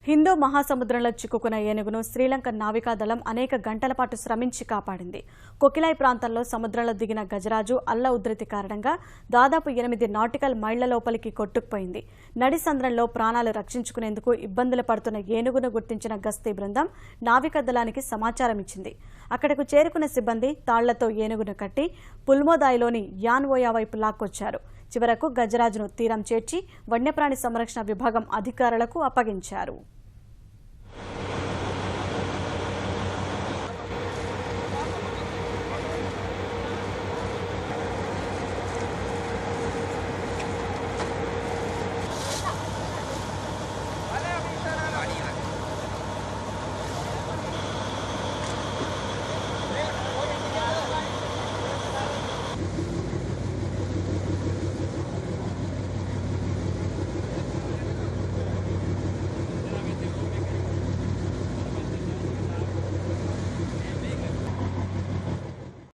హిందూ మహాసముద్రంలో చిక్కుకున్న ఏనుగును శ్రీలంక నావికాదళం అనేక గంటల పాటు శ్రమించి కాపాడింది. కొకిలాయ్ ప్రాంతంలో సముద్రంలో దిగిన గజరాజు అల్ల ఉధృతి కారణంగా దాదాపు 8 నాటికల్ మైళ్ల లోపలికి కొట్టుకుపోయింది. నడి సంద్రంలో ప్రాణాలు రక్షించుకునేందుకు ఇబ్బందులు పడుతున్న ఏనుగును గుర్తించిన గస్తీ బృందం నావికాదళానికి సమాచారం ఇచ్చింది. అక్కడకు చేరుకున్న సిబ్బంది తాళ్లతో ఏనుగును కట్టి పుల్మోదాయిలోని యాన్ఓయా వైపు లాక్కొచ్చారు. చివరకు గజరాజును తీరం చేర్చి వన్యప్రాణి సంరక్షణ విభాగం అధికారులకు అప్పగించారు.